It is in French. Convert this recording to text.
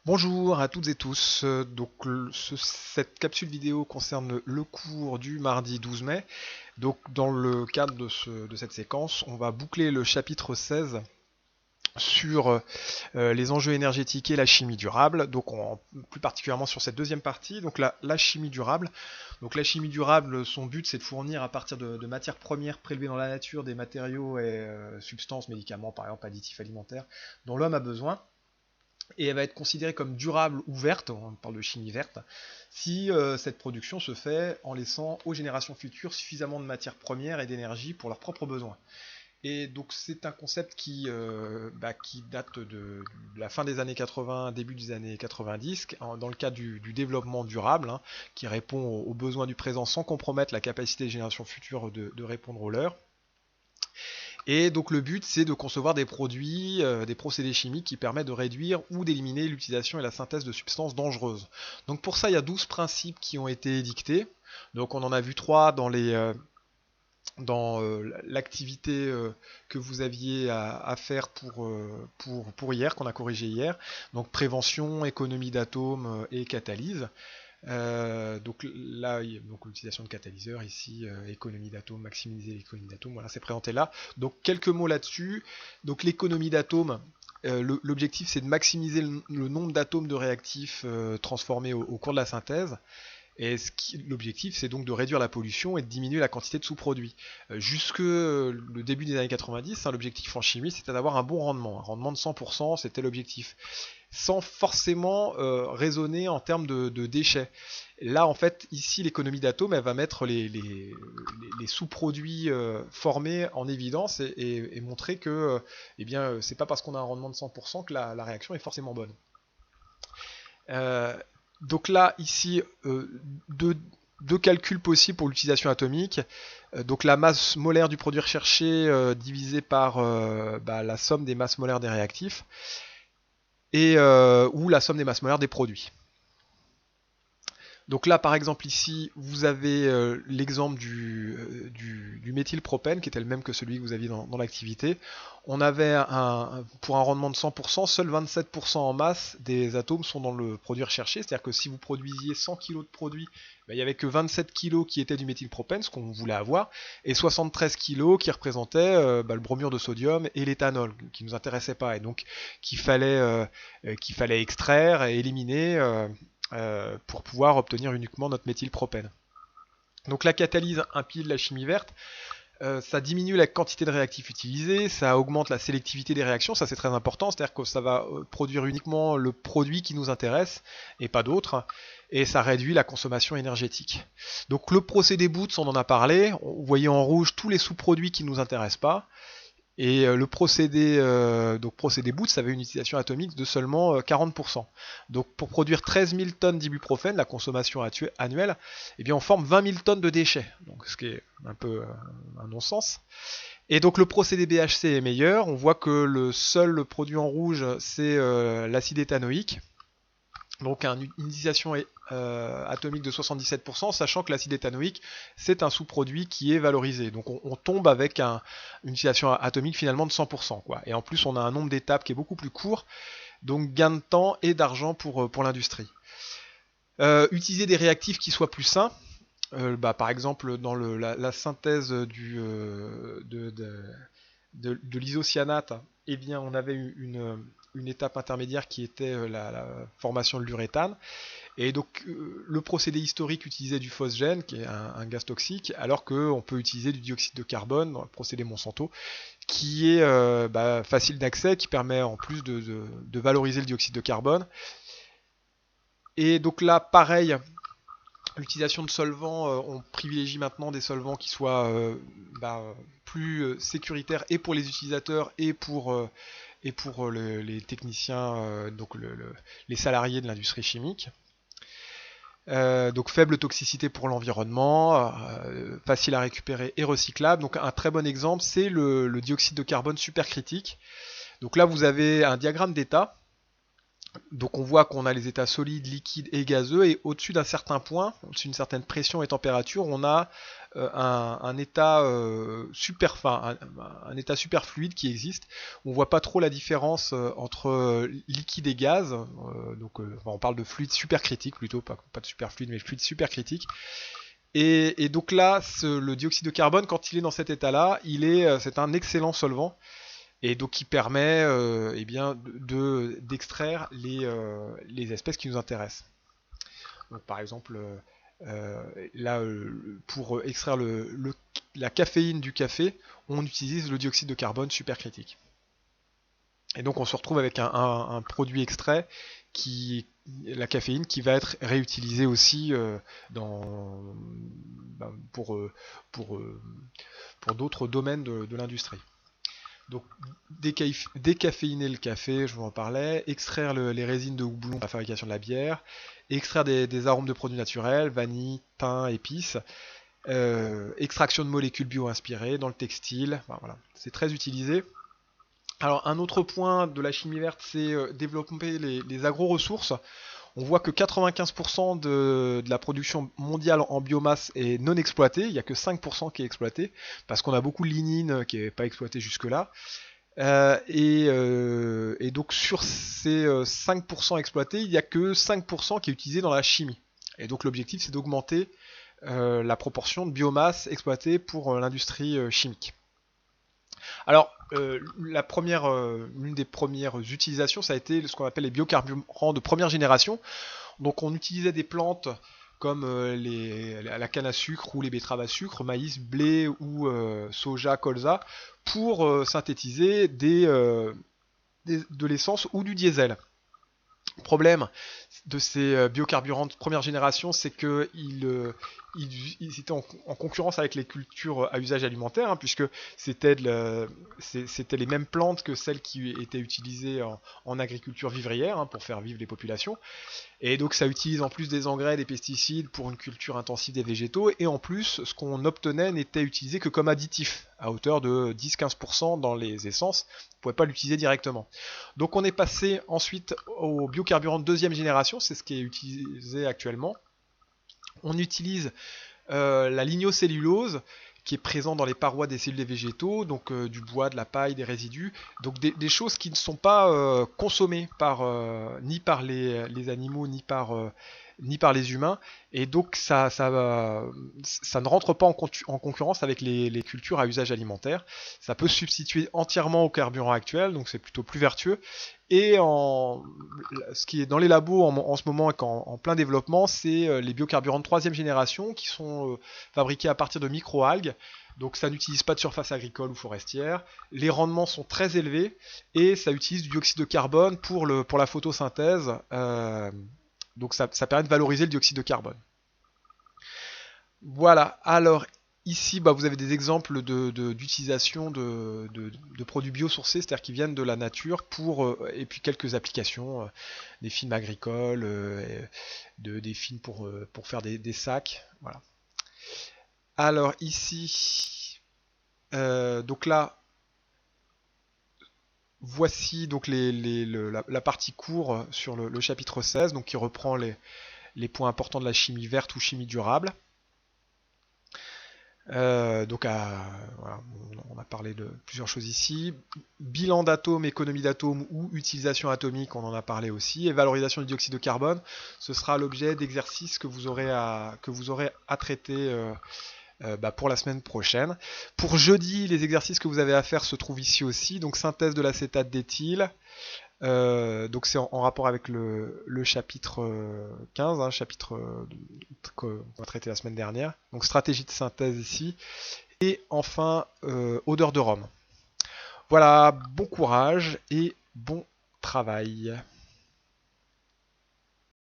Bonjour à toutes et tous. Cette capsule vidéo concerne le cours du mardi 12 mai. Donc, dans le cadre de cette séquence, on va boucler le chapitre 16 sur les enjeux énergétiques et la chimie durable. Plus particulièrement sur cette deuxième partie, donc la chimie durable. Donc, la chimie durable, son but, c'est de fournir à partir de matières premières prélevées dans la nature des matériaux et substances, médicaments, par exemple additifs alimentaires, dont l'homme a besoin, et elle va être considérée comme durable ou verte, on parle de chimie verte, si cette production se fait en laissant aux générations futures suffisamment de matières premières et d'énergie pour leurs propres besoins. Et donc c'est un concept qui date de la fin des années 80, début des années 90, dans le cadre du développement durable, hein, qui répond aux besoins du présent sans compromettre la capacité des générations futures de répondre aux leurs. Et donc le but, c'est de concevoir des produits, des procédés chimiques qui permettent de réduire ou d'éliminer l'utilisation et la synthèse de substances dangereuses. Donc pour ça, il y a 12 principes qui ont été édictés. Donc on en a vu 3 dans l'activité que vous aviez à faire pour hier, qu'on a corrigé hier. Donc prévention, économie d'atomes et catalyse. Donc là, donc l'utilisation de catalyseurs ici, économie d'atomes, maximiser l'économie d'atomes, voilà, c'est présenté là. Donc quelques mots là-dessus. Donc l'économie d'atomes, l'objectif c'est de maximiser le nombre d'atomes de réactifs transformés au cours de la synthèse. Et l'objectif, c'est donc de réduire la pollution et de diminuer la quantité de sous-produits. Jusque le début des années 90, hein, l'objectif en chimie, c'était d'avoir un bon rendement. Un rendement de 100%, c'était l'objectif. Sans forcément raisonner en termes de déchets. Là, en fait, ici, l'économie d'atomes, elle va mettre les sous-produits formés en évidence et montrer que eh bien, c'est pas parce qu'on a un rendement de 100% que la réaction est forcément bonne. Euh, donc là, ici, deux calculs possibles pour l'utilisation atomique. Donc la masse molaire du produit recherché divisée par la somme des masses molaires des réactifs, et ou la somme des masses molaires des produits. Donc là, par exemple, ici, vous avez l'exemple du méthylpropène, qui était le même que celui que vous aviez dans l'activité. On avait, pour un rendement de 100%, seuls 27% en masse des atomes sont dans le produit recherché. C'est-à-dire que si vous produisiez 100 kg de produit, il n'y avait que 27 kg qui étaient du méthylpropène, ce qu'on voulait avoir, et 73 kg qui représentaient le bromure de sodium et l'éthanol, qui ne nous intéressait pas, et donc qu'il fallait extraire et éliminer pour pouvoir obtenir uniquement notre méthylpropène. Donc la catalyse, un pilier de la chimie verte, ça diminue la quantité de réactifs utilisés, ça augmente la sélectivité des réactions, ça c'est très important, c'est-à-dire que ça va produire uniquement le produit qui nous intéresse et pas d'autres, et ça réduit la consommation énergétique. Donc le procédé Boots, on en a parlé, vous voyez en rouge tous les sous-produits qui ne nous intéressent pas, et le procédé Boots, ça avait une utilisation atomique de seulement 40%. Donc pour produire 13 000 tonnes d'ibuprofène, la consommation annuelle, eh bien on forme 20 000 tonnes de déchets. Donc ce qui est un peu un non-sens. Et donc le procédé BHC est meilleur. On voit que le seul produit en rouge, c'est l'acide éthanoïque. Donc une utilisation atomique de 77%, sachant que l'acide éthanoïque, c'est un sous-produit qui est valorisé. Donc on tombe avec une utilisation atomique finalement de 100%, quoi. Et en plus, on a un nombre d'étapes qui est beaucoup plus court, donc gain de temps et d'argent pour l'industrie. Utiliser des réactifs qui soient plus sains. Par exemple, dans la synthèse de l'isocyanate, eh bien, on avait une étape intermédiaire qui était la formation de l'uréthane. Et donc le procédé historique utilisait du phosgène, qui est un gaz toxique, alors qu'on peut utiliser du dioxyde de carbone dans le procédé Monsanto, qui est facile d'accès, qui permet en plus de valoriser le dioxyde de carbone. Et donc là, pareil, l'utilisation de solvants, on privilégie maintenant des solvants qui soient plus sécuritaires et pour les utilisateurs et pour les techniciens, les salariés de l'industrie chimique. Donc faible toxicité pour l'environnement, facile à récupérer et recyclable. Donc un très bon exemple, c'est le dioxyde de carbone supercritique. Donc là, vous avez un diagramme d'état. Donc on voit qu'on a les états solides, liquides et gazeux, et au-dessus d'un certain point, au-dessus d'une certaine pression et température, on a un état un état superfluide qui existe. On voit pas trop la différence entre liquide et gaz. On parle de fluide supercritique plutôt, pas de superfluide, mais fluide supercritique. Et donc là, le dioxyde de carbone, quand il est dans cet état-là, c'est un excellent solvant et donc qui permet eh bien, d'extraire les espèces qui nous intéressent. Donc, par exemple, là, pour extraire la caféine du café, on utilise le dioxyde de carbone supercritique. Et donc on se retrouve avec un produit extrait la caféine qui va être réutilisée aussi pour, pour, pour d'autres domaines de l'industrie. Donc décaféiner le café, je vous en parlais, extraire les résines de houblon pour la fabrication de la bière, extraire des arômes de produits naturels, vanille, thym, épices, extraction de molécules bio-inspirées dans le textile, enfin, voilà, c'est très utilisé. Alors un autre point de la chimie verte, c'est développer les agro-ressources. On voit que 95% de la production mondiale en biomasse est non exploitée, il n'y a que 5% qui est exploité, parce qu'on a beaucoup de lignine qui n'est pas exploitée jusque-là. Et donc sur ces 5% exploités, il n'y a que 5% qui est utilisé dans la chimie. Et donc l'objectif, c'est d'augmenter la proportion de biomasse exploitée pour l'industrie chimique. Alors, l'une des premières utilisations, ça a été ce qu'on appelle les biocarburants de première génération. Donc, on utilisait des plantes comme la canne à sucre ou les betteraves à sucre, maïs, blé ou soja, colza, pour synthétiser de l'essence ou du diesel. Le problème de ces biocarburants de première génération, c'est qu'ils étaient en concurrence avec les cultures à usage alimentaire, hein, puisque c'était les mêmes plantes que celles qui étaient utilisées en agriculture vivrière, hein, pour faire vivre les populations. Et donc ça utilise en plus des engrais, des pesticides pour une culture intensive des végétaux, et en plus ce qu'on obtenait n'était utilisé que comme additif, à hauteur de 10-15% dans les essences, on ne pouvait pas l'utiliser directement. Donc on est passé ensuite au biocarburant de deuxième génération, c'est ce qui est utilisé actuellement. On utilise la lignocellulose qui est présent dans les parois des cellules des végétaux, donc du bois, de la paille, des résidus, donc des choses qui ne sont pas consommées ni par les animaux ni par les humains, et donc ça ne rentre pas en concurrence avec les cultures à usage alimentaire. Ça peut se substituer entièrement au carburant actuel, donc c'est plutôt plus vertueux. Et ce qui est dans les labos en ce moment et en plein développement, c'est les biocarburants de troisième génération qui sont fabriqués à partir de microalgues. Donc ça n'utilise pas de surface agricole ou forestière. Les rendements sont très élevés et ça utilise du dioxyde de carbone pour la photosynthèse. Donc ça permet de valoriser le dioxyde de carbone. Voilà, alors ici vous avez des exemples d'utilisation de produits biosourcés, c'est-à-dire qui viennent de la nature, et puis quelques applications, des films agricoles, des films pour faire des sacs. Voilà. Alors ici, donc là, voici donc la partie court sur le chapitre 16, donc qui reprend les points importants de la chimie verte ou chimie durable. Voilà, on a parlé de plusieurs choses ici. Bilan d'atomes, économie d'atomes ou utilisation atomique, on en a parlé aussi. Et valorisation du dioxyde de carbone, ce sera l'objet d'exercices que vous aurez à traiter pour la semaine prochaine. Pour jeudi, les exercices que vous avez à faire se trouvent ici aussi. Donc synthèse de l'acétate d'éthyle. Donc c'est en rapport avec le chapitre 15, hein, chapitre qu'on a traité la semaine dernière. Donc stratégie de synthèse ici. Et enfin, odeur de rhum. Voilà, bon courage et bon travail.